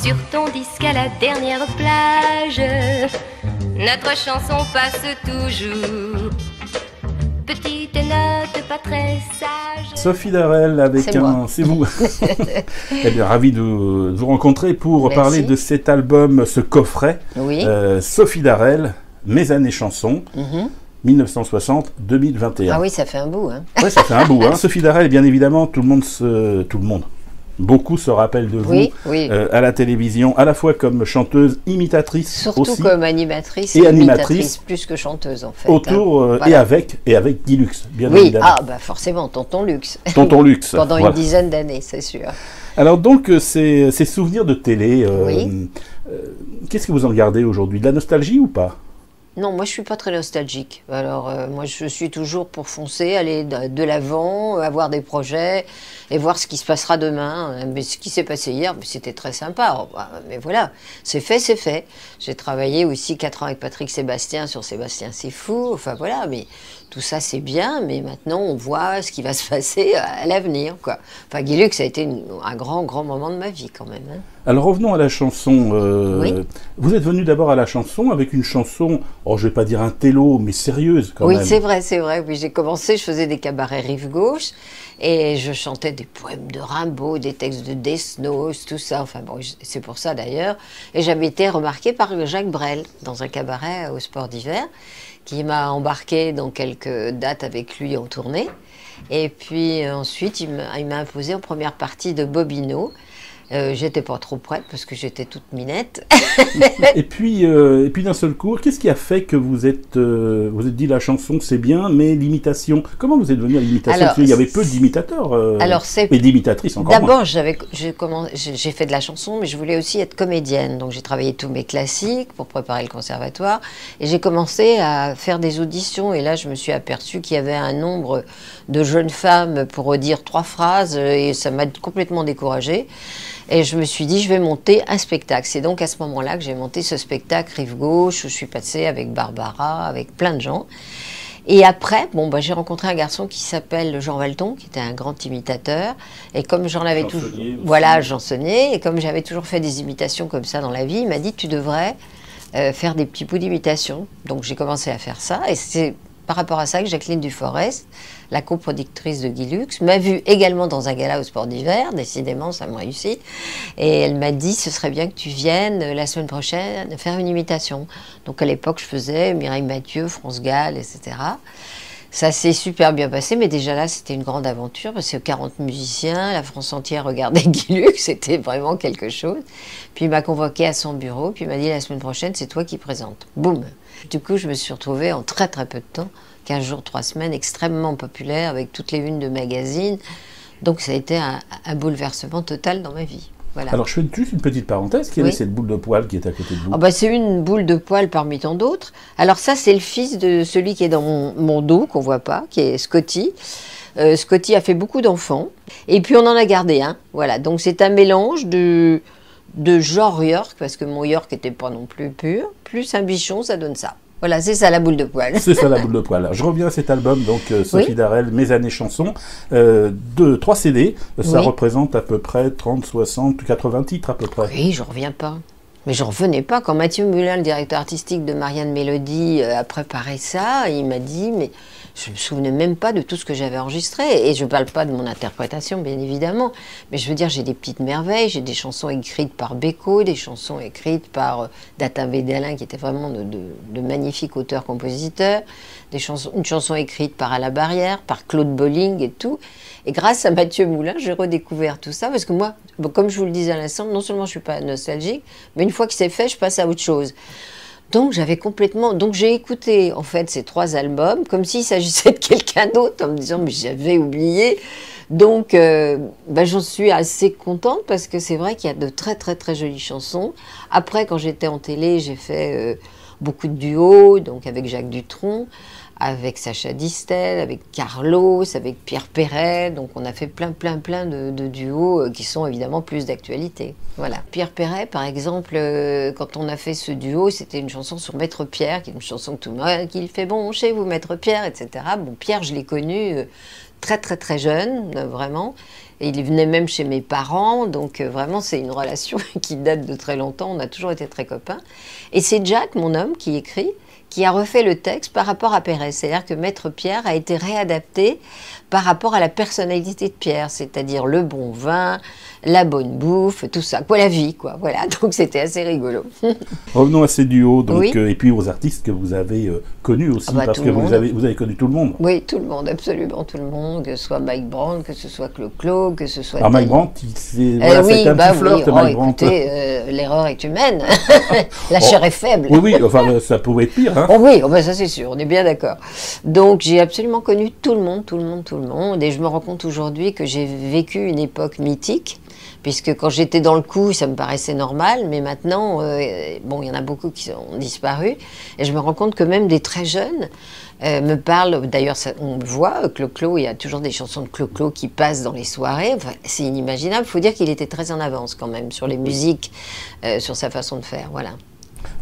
sur ton disque à la dernière plage. Notre chanson passe toujours. Petite note pas très sage. Sophie Darel avec c'est vous. Eh bien, ravi de vous rencontrer pour parler de cet album, ce coffret. Oui. Sophie Darel, Mes années chansons. 1960-2021. Ah oui, ça fait un bout. Hein. Oui, ça fait un bout. Hein. Sophie Darel, bien évidemment, beaucoup se rappellent de vous à la télévision, à la fois comme chanteuse, imitatrice, surtout aussi, comme animatrice et animatrice, plus que chanteuse en fait. Autour voilà. et avec Guy Lux, bien évidemment. Ah bah forcément, Tonton Lux. Tonton Lux. Pendant une dizaine d'années, c'est sûr. Alors donc, ces souvenirs de télé, qu'est-ce que vous en gardez aujourd'hui? De la nostalgie ou pas? Non, moi je suis pas très nostalgique. Alors moi je suis toujours pour foncer, aller de l'avant, avoir des projets et voir ce qui se passera demain. Mais ce qui s'est passé hier, c'était très sympa. Mais voilà, c'est fait, c'est fait. J'ai travaillé aussi 4 ans avec Patrick Sébastien sur Sébastien c'est fou. Enfin voilà, mais tout ça c'est bien, mais maintenant on voit ce qui va se passer à l'avenir, quoi. Enfin Guy Lux, ça a été un grand moment de ma vie quand même. Hein. Alors revenons à la chanson. Vous êtes venu d'abord à la chanson avec une chanson, je ne vais pas dire un télo, mais sérieuse quand même. Oui, c'est vrai. Oui, j'ai commencé, je faisais des cabarets rive gauche et je chantais des poèmes de Rimbaud, des textes de Desnos, tout ça. Enfin bon, c'est pour ça d'ailleurs. Et j'avais été remarquée par Jacques Brel dans un cabaret au Sport d'Hiver, qui m'a embarqué dans quelques dates avec lui en tournée. Et puis ensuite, il m'a imposé en première partie de Bobino. J'étais pas trop prête parce que j'étais toute minette. et puis d'un seul coup, qu'est-ce qui a fait que vous êtes dit la chanson c'est bien, mais l'imitation, comment vous êtes venu à l'imitation? Parce qu'il y avait peu d'imitateurs et d'imitatrices encore moins. D'abord, j'ai fait de la chanson, mais je voulais aussi être comédienne. Donc j'ai travaillé tous mes classiques pour préparer le conservatoire. Et j'ai commencé à faire des auditions. Et là, je me suis aperçue qu'il y avait un nombre de jeunes femmes pour dire 3 phrases. Et ça m'a complètement découragée. Et je me suis dit, je vais monter un spectacle. C'est donc à ce moment-là que j'ai monté ce spectacle Rive Gauche, où je suis passée avec Barbara, avec plein de gens. Et après, j'ai rencontré un garçon qui s'appelle Jean Valton, qui était un grand imitateur. Et comme j'en avais toujours... Voilà, chansonnier. Et comme j'avais toujours fait des imitations comme ça dans la vie, il m'a dit, tu devrais faire des petits bouts d'imitation. Donc j'ai commencé à faire ça. Et c'est par rapport à ça que Jacqueline Duforest, la coproductrice de Guy Lux, m'a vue également dans un gala au Sport d'Hiver. Décidément, ça me réussit. Et elle m'a dit, ce serait bien que tu viennes la semaine prochaine faire une imitation. Donc à l'époque, je faisais Mireille Mathieu, France Gall, etc. Ça s'est super bien passé, mais déjà là, c'était une grande aventure, parce que 40 musiciens, la France entière regardait Guy Lux, c'était vraiment quelque chose. Puis il m'a convoqué à son bureau, puis il m'a dit, la semaine prochaine, c'est toi qui présentes. Boum. Du coup, je me suis retrouvée en très peu de temps, 15 jours, 3 semaines, extrêmement populaire, avec toutes les unes de magazines. Donc ça a été un bouleversement total dans ma vie. Voilà. Alors je fais juste une petite parenthèse, quelle est cette boule de poil qui est à côté de vous? C'est une boule de poil parmi tant d'autres. Alors ça, c'est le fils de celui qui est dans mon dos, qu'on ne voit pas, qui est Scotty. Scotty a fait beaucoup d'enfants, et puis on en a gardé un. Voilà, donc c'est un mélange de genre York, parce que mon York n'était pas non plus pur, plus un bichon, ça donne ça. Voilà, c'est ça la boule de poil. C'est ça la boule de poil. Je reviens à cet album, donc Sophie Darel, Mes années chansons, 3 CD, ça représente à peu près 30, 60, 80 titres à peu près. Oui, je reviens pas. Mais je revenais pas. Quand Mathieu Mulin, le directeur artistique de Marianne Mélodie, a préparé ça, il m'a dit, mais je me souvenais même pas de tout ce que j'avais enregistré. Et je parle pas de mon interprétation, bien évidemment. Mais je veux dire, j'ai des petites merveilles. J'ai des chansons écrites par Beko, des chansons écrites par Datin Védalin, qui était vraiment de magnifiques auteurs-compositeurs. Une chanson écrite par À la Barrière, par Claude Bolling et tout. Et grâce à Mathieu Moulin, j'ai redécouvert tout ça. Parce que moi, comme je vous le disais à l'instant, non seulement je suis pas nostalgique, mais une fois que c'est fait, je passe à autre chose. Donc j'ai écouté en fait ces 3 albums comme s'il s'agissait de quelqu'un d'autre, en me disant mais j'avais oublié. Donc j'en suis assez contente parce que c'est vrai qu'il y a de très jolies chansons. Après, quand j'étais en télé, j'ai fait beaucoup de duos, donc avec Jacques Dutronc, avec Sacha Distel, avec Carlos, avec Pierre Perret. Donc on a fait plein de duos qui sont évidemment plus d'actualité. Voilà. Pierre Perret, par exemple, quand on a fait ce duo, c'était une chanson sur Maître Pierre, qui est une chanson que tout le monde, qu'il fait bon chez vous, Maître Pierre, etc. Bon, Pierre, je l'ai connu très très très jeune, vraiment. Et il venait même chez mes parents, donc vraiment c'est une relation qui date de très longtemps, on a toujours été très copains. Et c'est Jack, mon homme, qui écrit, qui a refait le texte par rapport à Perret. C'est-à-dire que Maître Pierre a été réadapté par rapport à la personnalité de Pierre, c'est-à-dire le bon vin, la bonne bouffe, tout ça, quoi, la vie, quoi. Voilà, donc c'était assez rigolo. Revenons à ces duos, donc, oui. Et puis aux artistes que vous avez connus aussi, parce que vous avez connu tout le monde. Oui, tout le monde, absolument tout le monde, que ce soit Mike Brandt, que ce soit Clo-Clo, que ce soit... Alors Mike Brandt, c'était un petit flirt, Mike Brandt. Écoutez, l'erreur est humaine, la chair est faible. Oui, enfin, ça pouvait être pire. Hein. Oh oui, oh ben ça c'est sûr, on est bien d'accord. Donc j'ai absolument connu tout le monde, et je me rends compte aujourd'hui que j'ai vécu une époque mythique, puisque quand j'étais dans le coup, ça me paraissait normal, mais maintenant, bon, il y en a beaucoup qui ont disparu, et je me rends compte que même des très jeunes me parlent, d'ailleurs on le voit, Clo-Clo, il y a toujours des chansons de Clo-Clo qui passent dans les soirées, enfin, c'est inimaginable, il faut dire qu'il était très en avance quand même sur les musiques, sur sa façon de faire, voilà.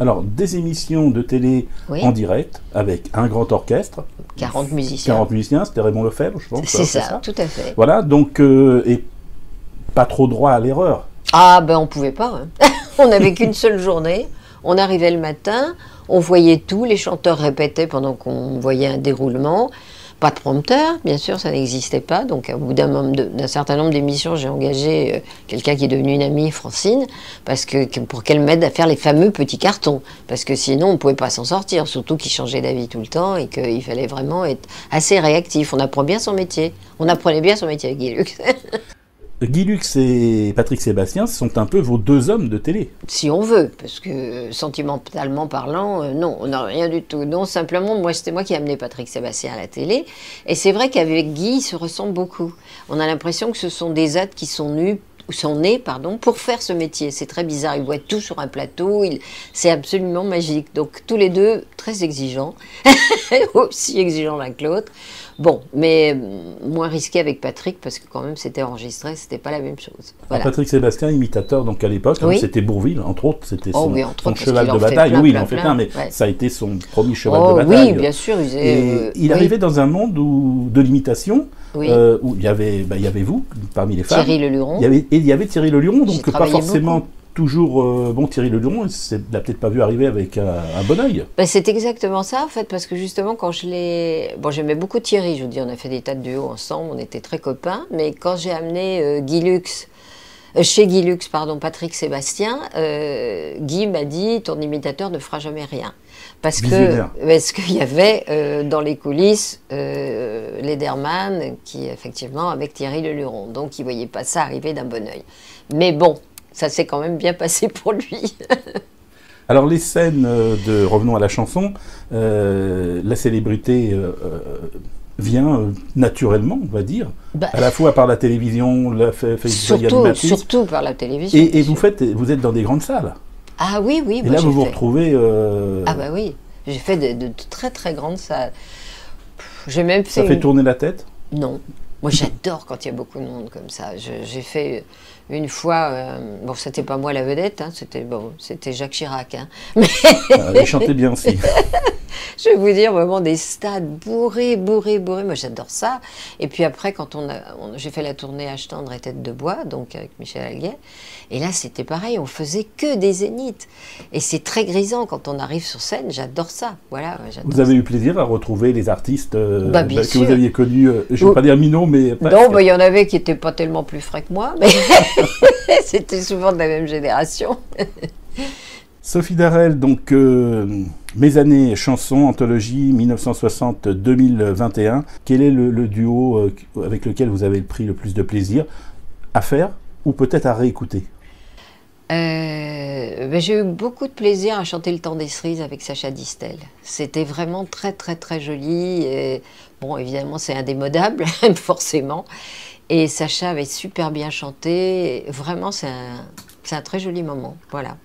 Alors, des émissions de télé en direct, avec un grand orchestre. 40 musiciens. 40 musiciens, c'était Raymond Lefebvre, je pense. C'est ça, tout à fait. Voilà, donc, et pas trop droit à l'erreur. Ah, ben on pouvait pas. Hein. On n'avait qu'une seule journée. On arrivait le matin, on voyait tout, les chanteurs répétaient pendant qu'on voyait un déroulement. Pas de prompteur, bien sûr, ça n'existait pas. Donc, au bout d'un certain nombre d'émissions, j'ai engagé quelqu'un qui est devenu une amie, Francine, pour qu'elle m'aide à faire les fameux petits cartons. Parce que sinon, on ne pouvait pas s'en sortir, surtout qu'il changeait d'avis tout le temps et qu'il fallait vraiment être assez réactif. On apprend bien son métier. On apprenait bien son métier avec Guy Lux. Guy Lux et Patrick Sébastien sont un peu vos deux hommes de télé. Si on veut, parce que sentimentalement parlant, non, on n'a rien du tout. Non, simplement, c'était moi qui ai amené Patrick Sébastien à la télé. Et c'est vrai qu'avec Guy, il se ressemble beaucoup. On a l'impression que ce sont des êtres qui sont nés pour faire ce métier. C'est très bizarre, ils voient tout sur un plateau, c'est absolument magique. Donc tous les deux, très exigeants, aussi exigeants l'un que l'autre. Bon, mais moins risqué avec Patrick, parce que quand même c'était enregistré, c'était pas la même chose. Voilà. Patrick Sébastien, imitateur, donc à l'époque, c'était Bourvil, entre autres, c'était son cheval de bataille. Plein, oui, il en fait plein, mais ça a été son premier cheval de Oui, bataille. bien sûr. Il arrivait dans un monde de l'imitation, où il y avait vous, parmi les femmes. Thierry Leluron. Il y avait Thierry Leluron, donc pas forcément... Toujours, Thierry Leluron, il l'a peut-être pas vu arriver avec un bon oeil. Ben, c'est exactement ça, en fait, parce que justement, quand je l'ai... Bon, j'aimais beaucoup Thierry, je vous dis, on a fait des tas de duos ensemble, on était très copains, mais quand j'ai amené chez Guy Lux, Patrick Sébastien, Guy m'a dit, ton imitateur ne fera jamais rien. Parce qu'il y avait dans les coulisses Lederman, qui effectivement, avec Thierry Leluron, donc il ne voyait pas ça arriver d'un bon oeil. Mais bon, ça s'est quand même bien passé pour lui. Alors les scènes revenons à la chanson, la célébrité vient naturellement, on va dire, à la fois par la télévision, surtout par la télévision. Et vous êtes dans des grandes salles. Ah oui. Et là, vous vous retrouvez... Ah bah oui, j'ai fait de très très grandes salles. J'ai même fait... Ça fait tourner la tête? Non. Moi, j'adore quand il y a beaucoup de monde comme ça. J'ai fait une fois... bon, c'était pas moi la vedette, hein, c'était Jacques Chirac. Hein. Mais... il chantait bien aussi. Je vais vous dire, vraiment des stades bourrés. Moi, j'adore ça. Et puis après, quand j'ai fait la tournée Âge tendre et Tête de bois, donc avec Michel Alguet, et là, c'était pareil, on faisait que des zéniths. Et c'est très grisant quand on arrive sur scène, j'adore ça. Voilà, vous avez eu plaisir à retrouver les artistes que vous aviez connus, je ne veux pas dire Minot, mais... Non, il y en avait qui n'étaient pas tellement plus frais que moi, mais c'était souvent de la même génération. Sophie Darel, donc Mes années chansons, anthologie 1960-2021. Quel est le duo avec lequel vous avez pris le plus de plaisir à faire ou peut-être à réécouter? J'ai eu beaucoup de plaisir à chanter Le temps des cerises avec Sacha Distel. C'était vraiment très très très joli. Et, bon, évidemment, c'est indémodable, forcément. Et Sacha avait super bien chanté. Vraiment, c'est un très joli moment. Voilà.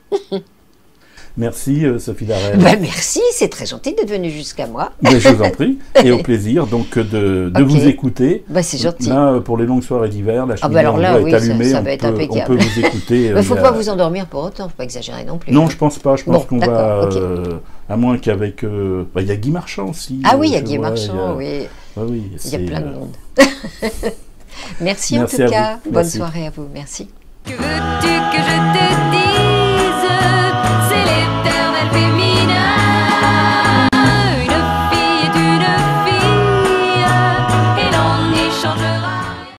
Merci Sophie Darel. Merci, c'est très gentil d'être venue jusqu'à moi. Mais je vous en prie, et au plaisir donc de vous écouter. C'est gentil. Là, pour les longues soirées d'hiver, la cheminée est allumée, ça va être impeccable. On peut vous écouter. Il ne faut pas vous endormir pour autant, il ne faut pas exagérer non plus. Non, je pense pas, je pense qu'on va... à moins qu'avec... il y a Guy Marchand aussi. Ah oui, il y a Guy Marchand, oui. Ah oui, il y a plein de monde. Merci en tout cas. Bonne soirée à vous. Merci. Que veux-tu que je te